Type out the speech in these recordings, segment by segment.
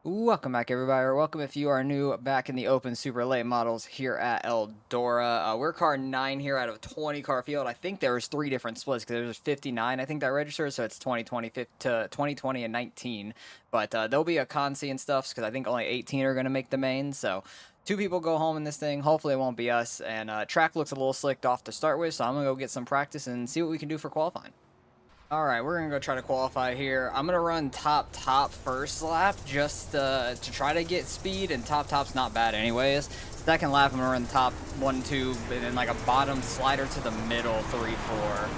Welcome back, everybody, or welcome if you are new back in the open super late models here at Eldora. We're car 9 here out of 20 car field. I think there's 3 different splits because there's 59, I think, that registered, so it's 2020 to 2020 and 19. But there'll be a consi and stuff because I think only 18 are going to make the main, so 2 people go home in this thing. Hopefully it won't be us, and track looks a little slicked off to start with, so I'm going to go get some practice and see what we can do for qualifying. Alright, we're going to go try to qualify here. I'm going to run top first lap just to try to get speed, and top's not bad anyways. Second lap, I'm going to run top 1, 2, and then like a bottom slider to the middle 3, 4.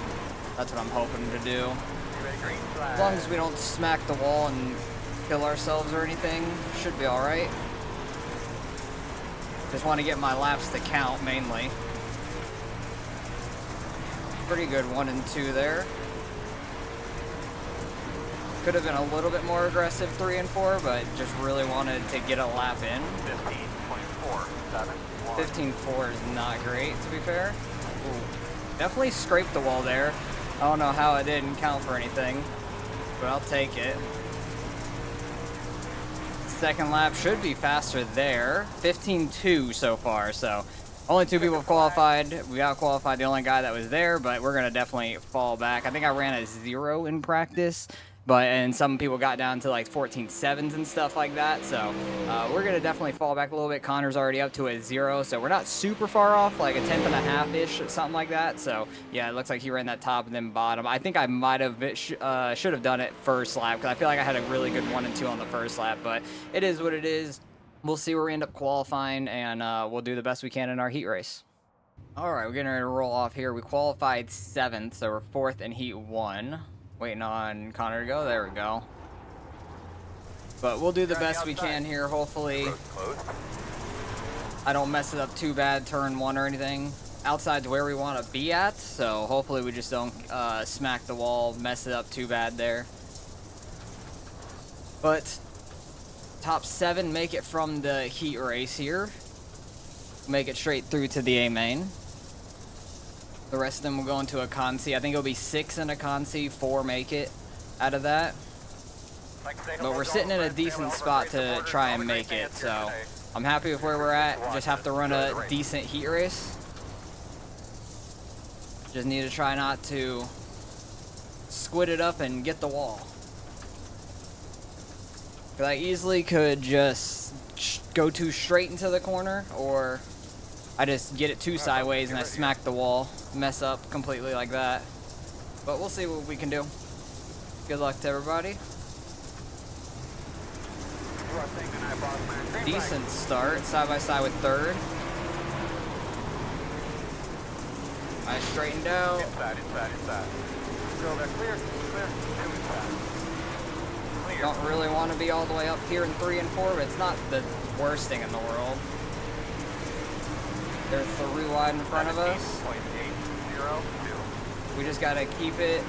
That's what I'm hoping to do. As long as we don't smack the wall and kill ourselves or anything, should be alright. Just want to get my laps to count mainly. Pretty good 1 and 2 there. Could have been a little bit more aggressive 3 and 4, but just really wanted to get a lap in. 15.4 is not great, to be fair. Ooh. Definitely scraped the wall there. I don't know how it didn't count for anything, but I'll take it. Second lap should be faster there. 15.2 so far, so only 2 people have qualified. We got qualified the only guy that was there, but we're going to definitely fall back. I think I ran a 0 in practice. And some people got down to like 14.7s and stuff like that. So we're going to definitely fall back a little bit. Connor's already up to a 0. So we're not super far off, like a 10.5-ish, something like that. So yeah, it looks like he ran that top and then bottom. I think I might have should have done it first lap because I feel like I had a really good 1 and 2 on the first lap. But it is what it is. We'll see where we end up qualifying, and we'll do the best we can in our heat race. All right, we're getting ready to roll off here. We qualified 7th, so we're 4th in heat 1. Waiting on Connor to go. There we go. But we'll do the best we can here, hopefully. I don't mess it up too bad, turn 1 or anything. Outside's where we want to be at, so hopefully we just don't smack the wall, mess it up too bad there. But top 7 make it from the heat race here. Make it straight through to the A main. The rest of them will go into a consi. I think it'll be 6 in a consi, 4 make it out of that. But we're sitting in a decent spot to try and make it, so I'm happy with where we're at. Just have to run a decent heat race. Just need to try not to squid it up and get the wall. Because I easily could just go too straight into the corner, or I just get it too sideways and I smack the wall, mess up completely like that. But we'll see what we can do. Good luck to everybody. Decent start, side by side with 3rd. I straightened out. Don't really want to be all the way up here in 3 and 4, but it's not the worst thing in the world. They're 3 wide in front of us. We just gotta keep it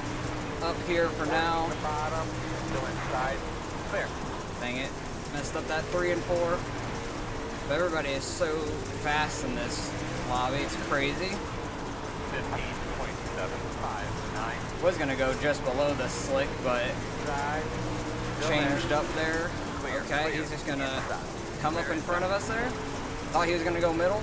up here for now. Dang it. Messed up that 3 and 4. But everybody is so fast in this lobby, it's crazy. 15.759. Was gonna go just below the slick, but changed up there. Okay, he's just gonna come up in front of us there. Thought he was gonna go middle.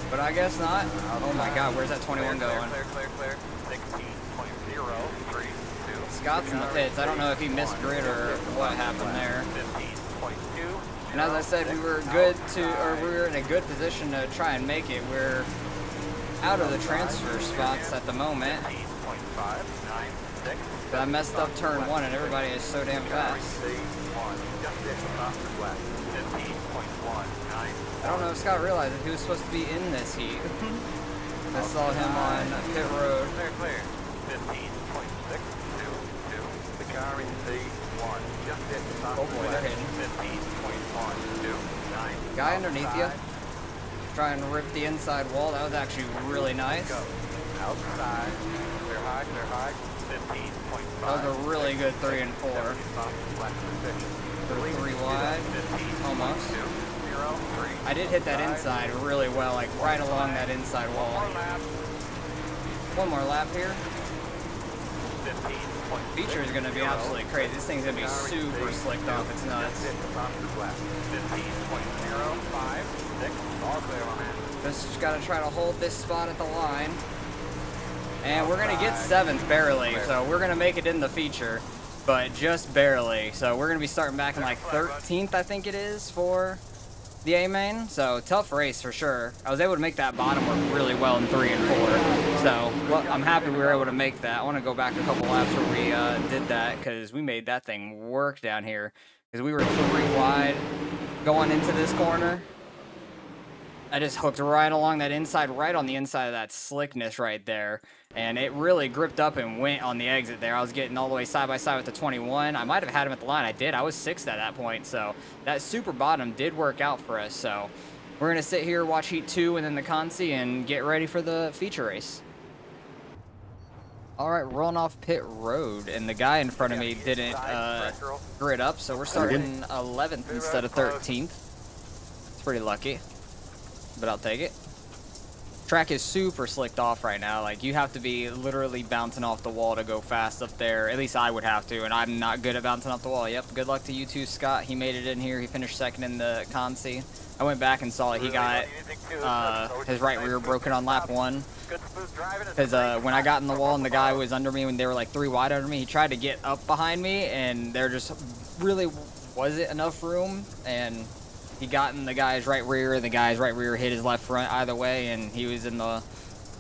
But I guess not. Oh my god, where's that 21 going? Clear. 16.032. Scott's in the pits. I don't know if he missed grid or what happened there. 15.2. And as I said, we were in a good position to try and make it. We're out of the transfer spots at the moment. 15.596. But I messed up turn 1 and everybody is so damn fast. I don't know if Scott realized that he was supposed to be in this heat. I saw him on pit road. Clear. 15.622. The car in C1. Just hit the top. Oh boy, they're hitting. 15.129. Guy underneath you. Trying to rip the inside wall. That was actually really nice. Outside. Clear high. 15.5. That was a really good 3 and 4. For 3 wide. Almost. I did hit that inside really well, like right along that inside wall. One more lap here. Feature is going to be absolutely crazy. This thing's going to be super slicked off. It's nuts. 15.05, all clear on that. Just got to try to hold this spot at the line. And we're going to get 7th barely, so we're going to make it in the feature, but just barely. So we're going to be starting back in like 13th, I think it is, for the A main. So tough race for sure. I was able to make that bottom work really well in 3 and 4. So well, I'm happy we were able to make that. I want to go back a couple laps where we did that, because we made that thing work down here. Because we were 3 wide going into this corner. I just hooked right along that inside, right on the inside of that slickness right there. And it really gripped up and went on the exit there. I was getting all the way side by side with the 21. I might have had him at the line. I did. I was 6th at that point. So that super bottom did work out for us. So we're going to sit here, watch Heat 2 and then the Consi, and get ready for the feature race. All right, rolling off pit road. And the guy in front of me didn't grid up. So we're starting 11th instead of 13th. It's pretty lucky, but I'll take it. Track is super slicked off right now. Like, you have to be literally bouncing off the wall to go fast up there. At least I would have to, and I'm not good at bouncing off the wall. Yep, good luck to you too, Scott. He made it in here. He finished 2nd in the Consi. I went back and saw he got his right rear broken on lap 1. Because when I got in the wall and the guy was under me, when they were like 3 wide under me, he tried to get up behind me, and there just really wasn't enough room, and he got in the guy's right rear, and the guy's right rear hit his left front either way, and he was in the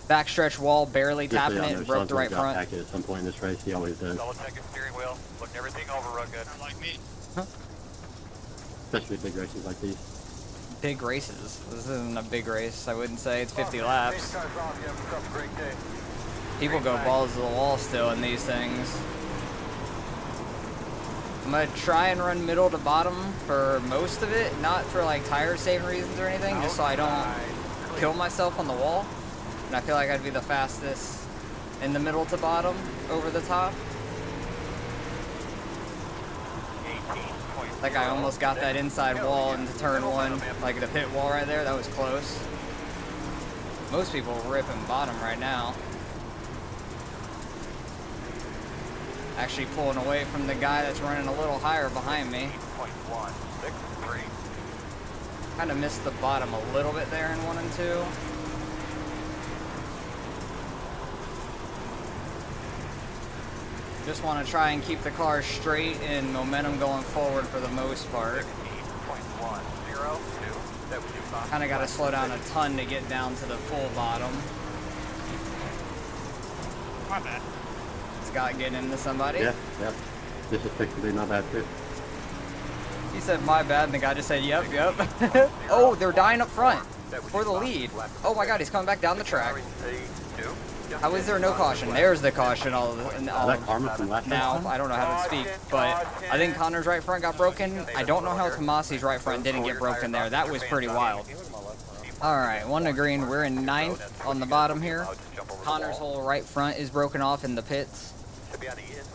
backstretch wall, barely tapping it, and broke the right front. At some point in this race, he always does. Double checking steering wheel, looking everything over real good. Like me. Huh? Especially big races like these. Big races. This isn't a big race. I wouldn't say it's 50 laps. People go balls to the wall still in these things. I'm gonna try and run middle to bottom for most of it, not for like tire saving reasons or anything, just so I don't kill myself on the wall. And I feel like I'd be the fastest in the middle to bottom over the top. Like, I almost got that inside wall into turn 1, like the pit wall right there. That was close. Most people are ripping bottom right now. Actually pulling away from the guy that's running a little higher behind me. Kind of missed the bottom a little bit there in 1 and 2. Just want to try and keep the car straight and momentum going forward for the most part. Kind of got to slow down a ton to get down to the full bottom. My bad. Scott getting into somebody. Yeah, yep. This is fixing to be my bad too. He said my bad, and the guy just said yep, yep. Oh, they're dying up front for the lead. Oh my God, he's coming back down the track. How is there no caution? There's the caution. All that karma from last now, time? I don't know how to speak, but I think Connor's right front got broken. I don't know how Tomasi's right front didn't get broken there. That was pretty wild. All right, 1 to green. We're in 9th on the bottom here. Connor's whole right front is broken off in the pits.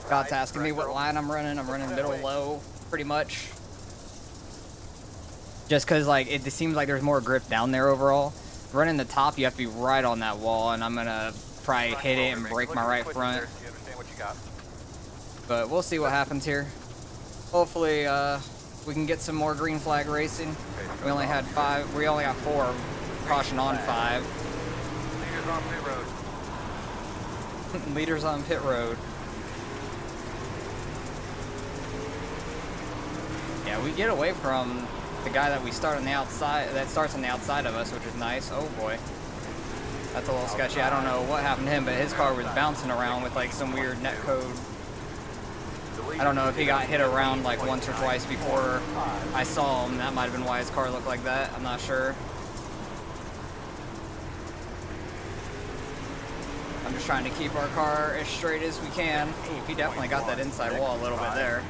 Scott's asking me what line I'm running. I'm running middle low, pretty much. Just because, like, it seems like there's more grip down there overall. Running the top, you have to be right on that wall, and I'm going to probably hit it and break my right front. But we'll see what happens here. Hopefully, we can get some more green flag racing. We only had 5. We only got 4. Caution on 5. Leaders on pit road. Leaders on pit road. Yeah, we get away from the guy that we start on the outside, that starts on the outside of us, which is nice. Oh boy. That's a little sketchy. I don't know what happened to him, but his car was bouncing around with like some weird net code. I don't know if he got hit around like once or twice before I saw him. That might have been why his car looked like that. I'm not sure. I'm just trying to keep our car as straight as we can. Ooh, he definitely got that inside wall a little bit there.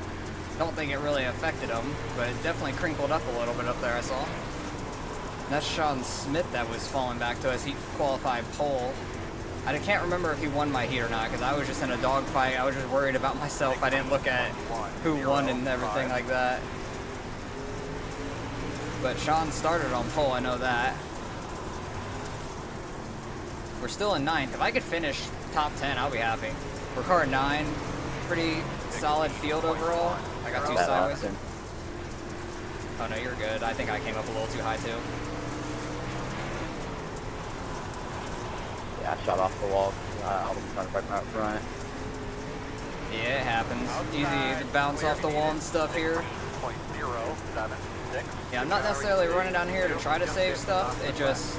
Don't think it really affected him, but it definitely crinkled up a little bit up there, I saw. And that's Sean Smith that was falling back to us. He qualified pole. I can't remember if he won my heat or not, because I was just in a dogfight. I was just worried about myself. I didn't look at who won and everything like that. But Sean started on pole, I know that. We're still in 9th. If I could finish top 10, I'll be happy. We're car 9. pretty solid field overall. I got 2 Bad sideways. option. Oh no, you're good. I think I came up a little too high too. Yeah, I shot off the wall. I was trying to fight out front. Yeah, it happens. Easy to bounce off the wall and stuff here. Yeah, I'm not necessarily running down here to try to save stuff. It's just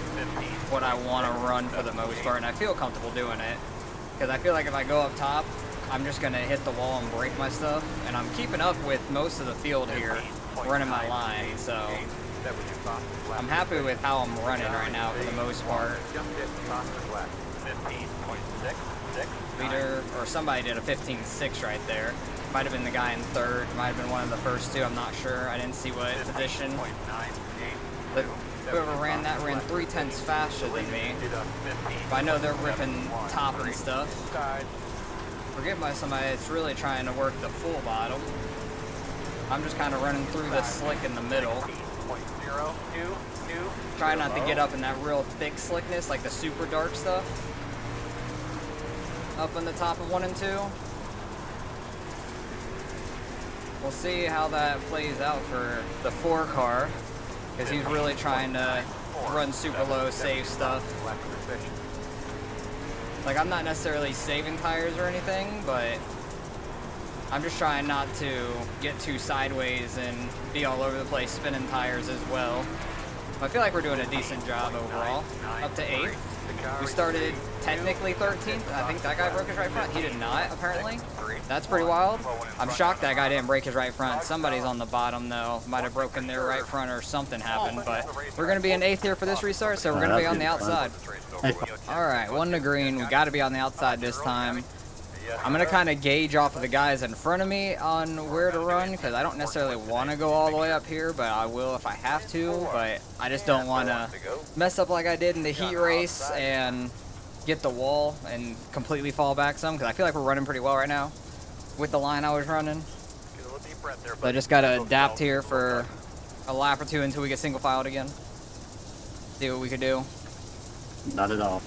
what I want to run for the most part, and I feel comfortable doing it. Because I feel like if I go up top, I'm just going to hit the wall and break my stuff. And I'm keeping up with most of the field here, running my line, so I'm happy with how I'm running right now for the most part. Leader, or somebody did a 15.6 right there. Might have been the guy in third, might have been one of the first two, I'm not sure. I didn't see what position. But whoever ran that ran 3/10 faster than me. But I know they're ripping top and stuff. Forget by somebody that's really trying to work the full bottom. I'm just kind of running through the slick in the middle. Try not to get up in that real thick slickness, like the super dark stuff. Up on the top of 1 and 2. We'll see how that plays out for the 4 car, because he's really trying to run super low, save stuff. Like, I'm not necessarily saving tires or anything, but I'm just trying not to get too sideways and be all over the place spinning tires as well. I feel like we're doing a decent job overall. Up to 8th. We started technically 13th. I think that guy broke his right front. He did not, apparently. That's pretty wild. I'm shocked that guy didn't break his right front. Somebody's on the bottom, though. Might have broken their right front or something happened. But we're going to be in 8th here for this restart, so we're going to be on the outside. All right, 1 to green. We got to be on the outside this time. I'm going to kind of gauge off of the guys in front of me on where to run, because I don't necessarily want to go all the way up here, but I will if I have to. But I just don't want to mess up like I did in the heat race and get the wall and completely fall back some, because I feel like we're running pretty well right now with the line I was running. So I just got to adapt here for a lap or 2 until we get single filed again. See what we could do. Not at all.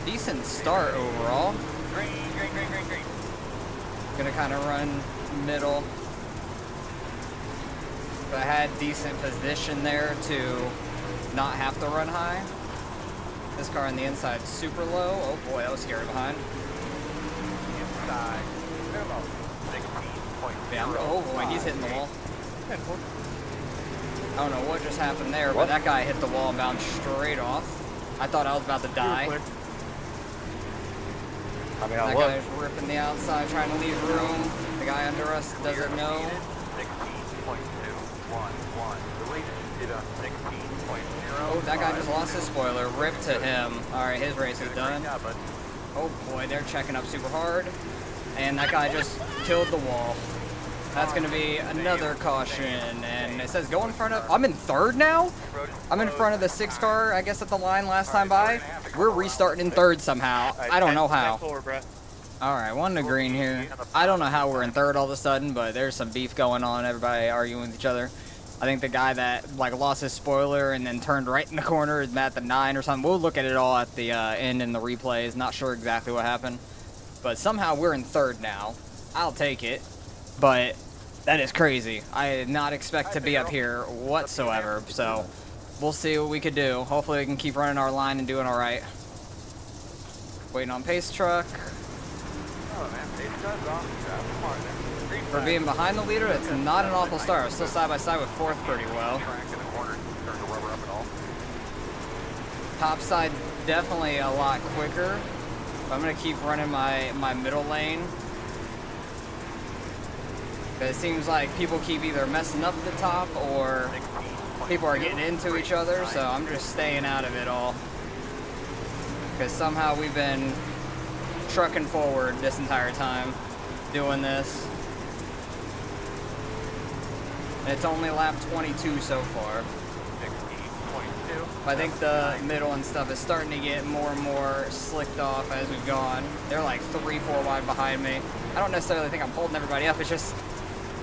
Decent start overall. Gonna kind of run middle. But I had decent position there to not have to run high. This car on the inside super low. Oh boy, that was scary behind. Yeah, oh boy, he's hitting the wall. I don't know what just happened there, but that guy hit the wall and bounced straight off. I thought I was about to die. That guy's ripping the outside, trying to leave room. The guy under us doesn't know. Oh, that guy just lost his spoiler. Rip to him. All right, his race is done. Oh boy, they're checking up super hard. And that guy just killed the wall. That's going to be another caution. And it says go in front of... I'm in third now? I'm in front of the 6 car, I guess, at the line last time by. We're restarting in third somehow. I don't know how. All right, 1 to green here. I don't know how we're in third all of a sudden, but there's some beef going on. Everybody arguing with each other. I think the guy that lost his spoiler and then turned right in the corner is at the 9 or something. We'll look at it all at the end in the replays. Not sure exactly what happened. But somehow we're in third now. I'll take it. But that is crazy. I did not expect to be up here whatsoever. So we'll see what we could do. Hopefully we can keep running our line and doing all right. Waiting on pace truck. For being behind the leader, it's not an awful start. We're still side by side with 4th pretty well. Top side definitely a lot quicker. But I'm going to keep running my middle lane. But it seems like people keep either messing up the top or people are getting into each other. So I'm just staying out of it all. Because somehow we've been trucking forward this entire time doing this. And it's only lap 22 so far. I think the middle and stuff is starting to get more and more slicked off as we've gone. They're like 3-4 wide behind me. I don't necessarily think I'm holding everybody up. It's just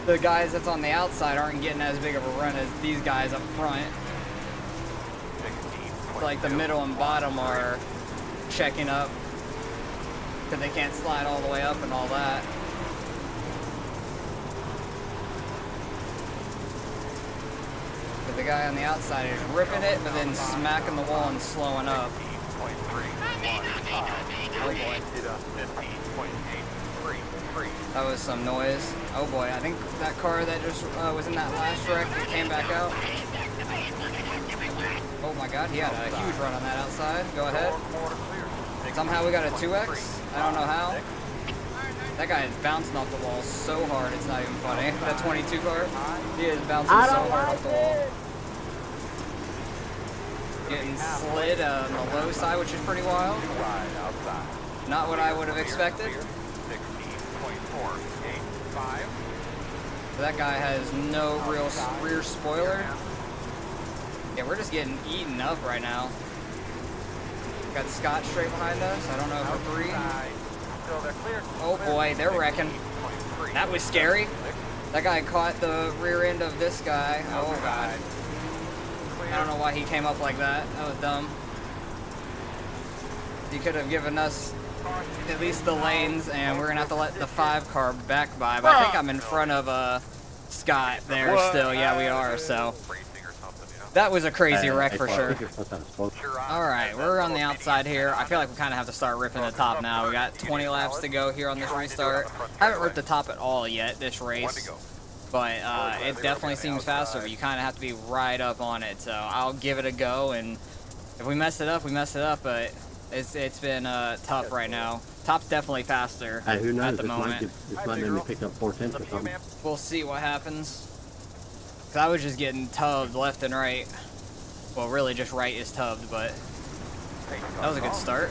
the guys that's on the outside aren't getting as big of a run as these guys up front. Like the middle and bottom are checking up. because they can't slide all the way up and all that. But the guy on the outside is ripping it, but then smacking the wall and slowing up. Oh boy. That was some noise. Oh boy, I think that car that just was in that last wreck came back out. Oh my god, he had a huge run on that outside. Go ahead. Somehow we got a 2X. I don't know how. That guy is bouncing off the wall so hard, it's not even funny. That 22 car, he is bouncing so hard off the wall. Getting slid on the low side, which is pretty wild. Not what I would have expected. That guy has no real rear spoiler. Yeah, we're just getting eaten up right now. Got Scott straight behind us. I don't know if we're free. Oh boy, they're wrecking. That was scary. That guy caught the rear end of this guy. Oh god. I don't know why he came up like that. That was dumb. He could have given us at least the lanes, and we're gonna have to let the 5 car back by. But I think I'm in front of Scott there still. Yeah, we are. So that was a crazy wreck for sure. All right, we're on the outside here. I feel like we kind of have to start ripping the top now. We got 20 laps to go here on this restart. Haven't ripped the top at all yet this race, but it definitely seems faster. But you kind of have to be right up on it. So I'll give it a go, and if we mess it up, we mess it up. But it's been tough right now. Top's definitely faster Who knows? at the moment. This might make me pick up 410 or something. We'll see what happens. Cause I was just getting tubbed left and right. Well, really just right is tubbed, but that was a good start.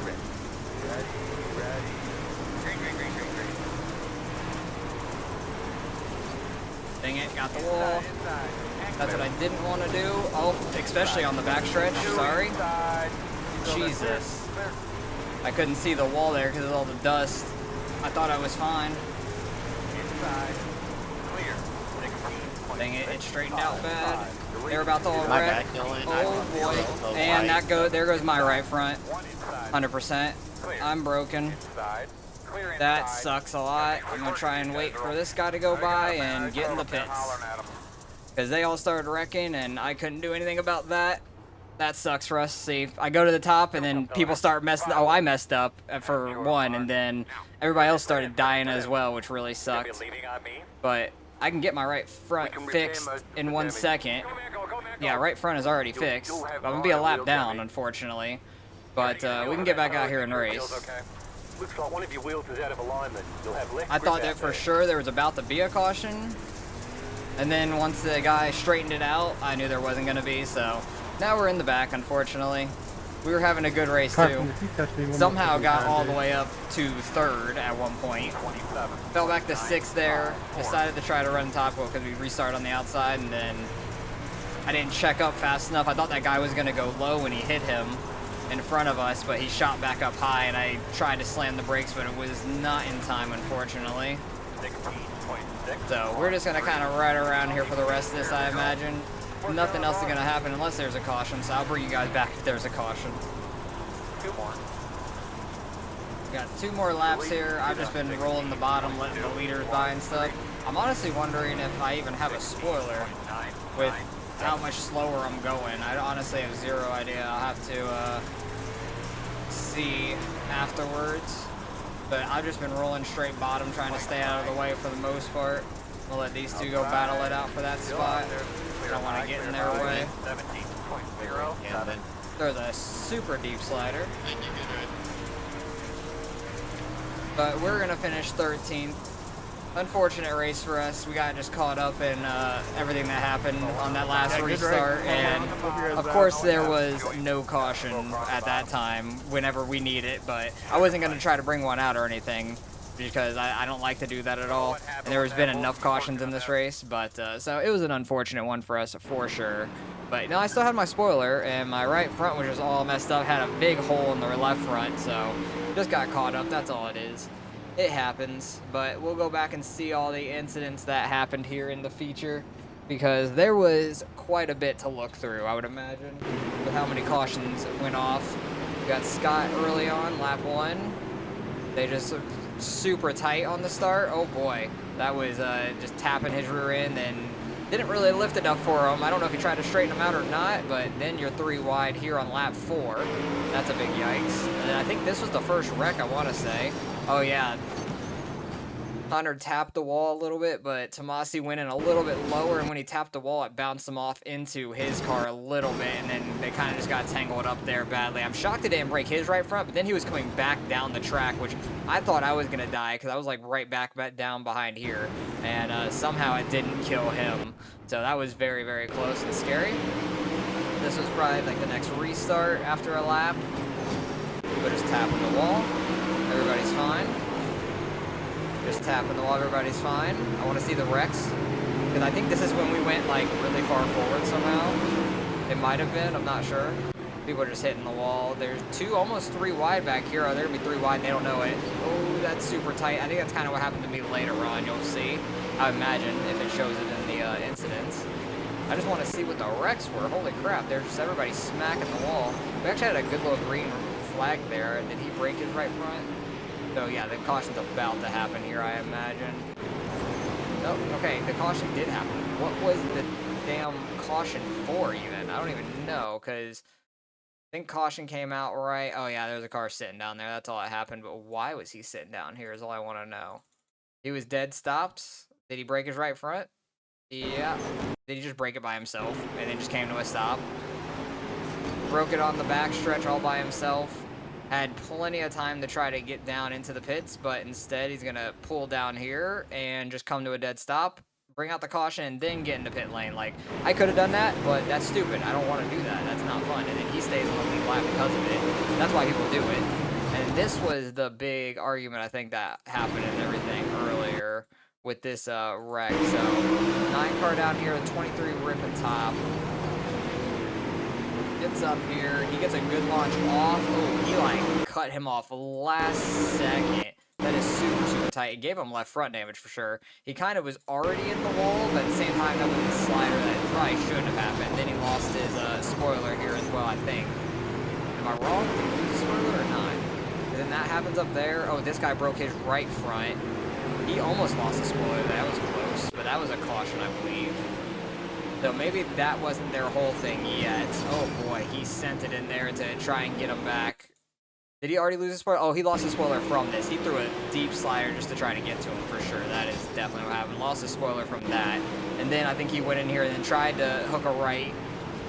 Dang it, got the wall. That's what I didn't want to do. Oh, especially on the backstretch, sorry. Jesus. I couldn't see the wall there because of all the dust. I thought I was fine. Dang it, it straightened out bad. They're about to all wreck. Oh boy. And there goes my right front. 100%. I'm broken. That sucks a lot. I'm gonna try and wait for this guy to go by and get in the pits. Because they all started wrecking and I couldn't do anything about that. That sucks for us. See, I go to the top and then people start messing. Oh, I messed up for one, and then everybody else started dying as well, which really sucked. But I can get my right front fixed in 1 second. Yeah, right front is already fixed. I'm gonna be a lap down, unfortunately. But we can get back out here and race. Looks like one of your wheels is out of alignment. You'll have less I thought that for sure there was about to be a caution. And then once the guy straightened it out, I knew there wasn't gonna be, so now we're in the back, unfortunately. We were having a good race too. Somehow got all the way up to 3rd at one point. Fell back to 6th there. Decided to try to run top wheel because we restarted on the outside, and then I didn't check up fast enough. I thought that guy was gonna go low when he hit him in front of us, but he shot back up high, and I tried to slam the brakes, but it was not in time, unfortunately. So we're just gonna kind of ride around here for the rest of this, I imagine. Nothing else is gonna happen unless there's a caution, so I'll bring you guys back if there's a caution. 2 more. Got 2 more laps here. I've just been rolling the bottom, letting the leaders by and stuff. I'm honestly wondering if I even have a spoiler with how much slower I'm going. I honestly have zero idea. I'll have to see afterwards. But I've just been rolling straight bottom, trying to stay out of the way for the most part. We'll let these two go battle it out for that spot. I don't want to get in their way. 17.0. There's a super deep slider. But we're going to finish 13th. Unfortunate race for us. We got just caught up in everything that happened on that last restart. And of course there was no caution at that time whenever we need it. But I wasn't going to try to bring one out or anything, because I don't like to do that at all. And there has been enough cautions in this race, but so it was an unfortunate one for us for sure. But no, I still had my spoiler, and my right front was just all messed up, had a big hole in the left front, so just got caught up. That's all it is. It happens, but we'll go back and see all the incidents that happened here in the feature, because there was quite a bit to look through, I would imagine, with how many cautions went off. We got Scott early on, lap 1. They just looked super tight on the start. Oh boy, that was just tapping his rear end and didn't really lift enough for him. I don't know if he tried to straighten him out or not, but then you're 3 wide here on lap 4. That's a big yikes. And I think this was the first wreck, I want to say. Oh yeah, Hunter tapped the wall a little bit, but Tomasi went in a little bit lower, and when he tapped the wall, it bounced him off into his car a little bit, and then they kind of just got tangled up there badly. I'm shocked it didn't break his right front, but then he was coming back down the track, which I thought I was going to die, because I was like right back down behind here, and somehow it didn't kill him. So that was very, very close and scary. This was probably like the next restart after a lap. We're just tapping the wall. Everybody's fine. Just tapping the wall, everybody's fine. I want to see the wrecks, because I think this is when we went like really far forward somehow. It might have been, I'm not sure. People are just hitting the wall. There's 2, almost 3 wide back here. Oh, they're gonna be 3 wide and they don't know it. Oh, that's super tight. I think that's kind of what happened to me later on, you'll see. I imagine, if it shows it in the incidents. I just want to see what the wrecks were. Holy crap, there's just everybody smacking the wall. We actually had a good little green flag there. Did he break his right front? So yeah, the caution's about to happen here, I imagine. Oh, okay, the caution did happen. What was the damn caution for even? I don't even know, because I think caution came out right. Oh yeah, there's a car sitting down there. That's all that happened. But why was he sitting down here is all I want to know. He was dead stopped. Did he break his right front? Yeah. Did he just break it by himself and then just came to a stop? Broke it on the back stretch all by himself. Had plenty of time to try to get down into the pits, but instead he's going to pull down here and just come to a dead stop, bring out the caution, and then get into pit lane. Like, I could have done that, but that's stupid. I don't want to do that. That's not fun. And then he stays on the lead lap because of it. That's why people do it. And this was the big argument, I think, that happened and everything earlier with this wreck. So, 9 car down here, 23 ripping top. Gets up here, he gets a good launch off. Oh, he like cut him off last second. That is super, super tight. It gave him left front damage for sure. He kind of was already in the wall, but at the same time, that was a slider that probably shouldn't have happened. Then he lost his spoiler here as well, I think. Am I wrong? Did he lose a spoiler or not? And then that happens up there. Oh, this guy broke his right front. He almost lost a spoiler. That was close, but that was a caution, I believe. So maybe that wasn't their whole thing yet. Oh boy, he sent it in there to try and get him back. Did he already lose a spoiler? Oh, he lost a spoiler from this. He threw a deep slider just to try to get to him for sure. That is definitely what happened. Lost a spoiler from that. And then I think he went in here and then tried to hook a right,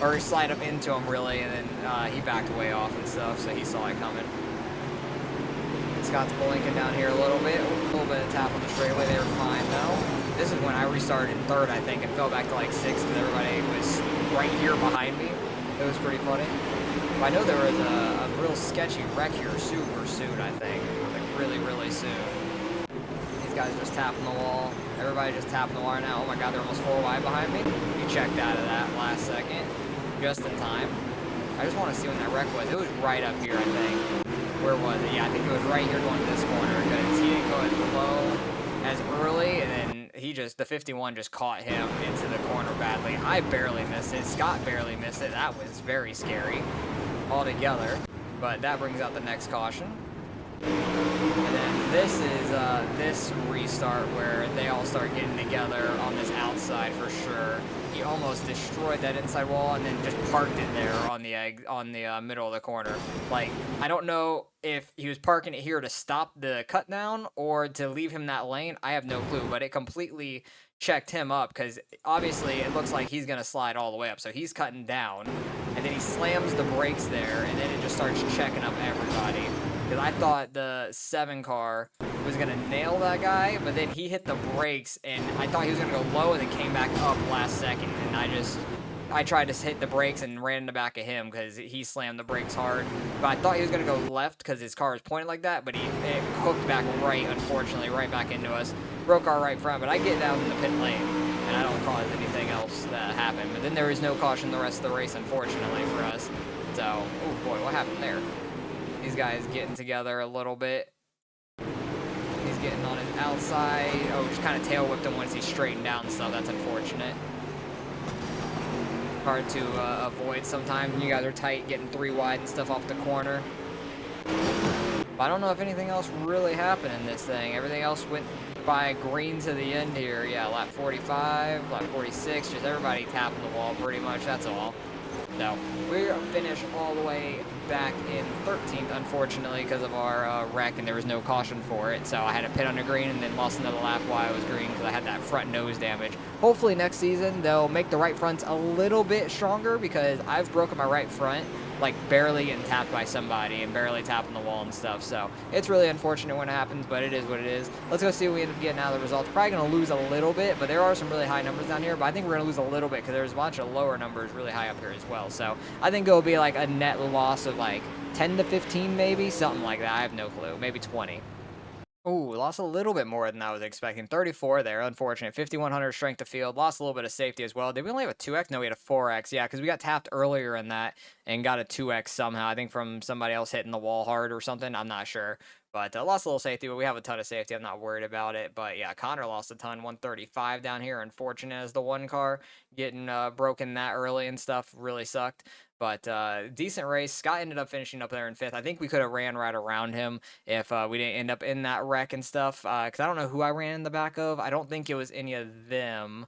or slide up into him really, and then he backed way off and stuff, so he saw it coming. Scott's blinking down here a little bit of tap on the straightaway. They were fine though. This is when I restarted in 3rd, I think, and fell back to like 6th because everybody was right here behind me. It was pretty funny. But I know there was a real sketchy wreck here super soon, I think. Like really, really soon. These guys just tapping the wall. Everybody just tapping the wall now. Oh my god, they're almost 4 wide behind me. He checked out of that last second. Just in time. I just want to see when that wreck was. It was right up here, I think. Where was it? Yeah, I think it was right here going to this corner because he didn't go as low as early, and then the 51 just caught him into the corner badly. I barely missed it. Scott barely missed it. That was very scary altogether, but that brings out the next caution. And then this is this restart where they all start getting together on this outside for sure. He almost destroyed that inside wall and then just parked it there on the middle of the corner. Like, I don't know if he was parking it here to stop the cut down or to leave him that lane. I have no clue, but it completely checked him up because obviously it looks like he's going to slide all the way up. So he's cutting down and then he slams the brakes there and then it just starts checking up everybody. Because I thought the 7 car was going to nail that guy, but then he hit the brakes, and I thought he was going to go low and then came back up last second. And I tried to hit the brakes and ran in the back of him because he slammed the brakes hard. But I thought he was going to go left because his car was pointed like that, but it hooked back right, unfortunately, right back into us. Broke our right front, but I get down in the pit lane, and I don't cause anything else that happened. But then there was no caution the rest of the race, unfortunately, for us. So, oh boy, what happened there? These guys getting together a little bit. He's getting on his outside. Oh, just kind of tail whipped him once he straightened down and stuff. That's unfortunate. Hard to avoid sometimes when you guys are tight, getting 3 wide and stuff off the corner. I don't know if anything else really happened in this thing. Everything else went by green to the end here. Yeah, lap 45, lap 46, just everybody tapping the wall pretty much. That's all. So we finished all the way back in 13th, unfortunately, because of our wreck, and there was no caution for it. So I had to pit under green and then lost another lap while I was green because I had that front nose damage. Hopefully next season they'll make the right fronts a little bit stronger because I've broken my right front like barely getting tapped by somebody and barely tapping the wall and stuff. So it's really unfortunate when it happens, but it is what it is. Let's go see what we end up getting out of the results. Probably going to lose a little bit, but there are some really high numbers down here. But I think we're going to lose a little bit because there's a bunch of lower numbers really high up here as well. So I think it'll be like a net loss of like 10 to 15 maybe, something like that. I have no clue. Maybe 20. Ooh, lost a little bit more than I was expecting. 34 there, unfortunate. 5,100 strength to field. Lost a little bit of safety as well. Did we only have a 2x? No, we had a 4x. Yeah, because we got tapped earlier in that and got a 2x somehow. I think from somebody else hitting the wall hard or something. I'm not sure. But lost a little safety, but we have a ton of safety. I'm not worried about it. But yeah, Connor lost a ton. 135 down here. Unfortunate as the one car. Getting broken that early and stuff really sucked. But decent race. Scott ended up finishing up there in 5th. I think we could have ran right around him if we didn't end up in that wreck and stuff. Because I don't know who I ran in the back of. I don't think it was any of them.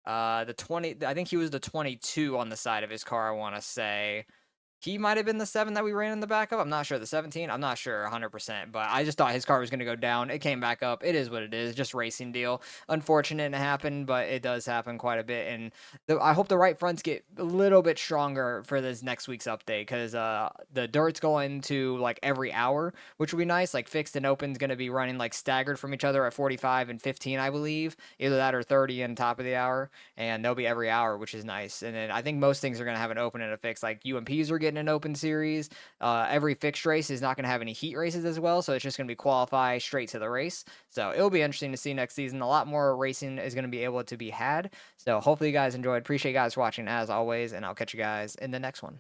The 20, I think he was the 22 on the side of his car, I want to say. He might have been the 7 that we ran in the back of. I'm not sure. The 17? I'm not sure 100%. But I just thought his car was going to go down. It came back up. It is what it is. Just racing deal. Unfortunate it happened, but it does happen quite a bit. And I hope the right fronts get a little bit stronger for this next week's update. Because the dirt's going to like every hour, which would be nice. Like fixed and open's going to be running like staggered from each other at 45 and 15, I believe. Either that or 30 in top of the hour. And they'll be every hour, which is nice. And then I think most things are going to have an open and a fix. Like UMPs are getting an open series. Every fixed race is not going to have any heat races as well, so it's just going to be qualify straight to the race. So it'll be interesting to see next season. A lot more racing is going to be able to be had. So hopefully you guys enjoyed. Appreciate you guys watching as always, and I'll catch you guys in the next one.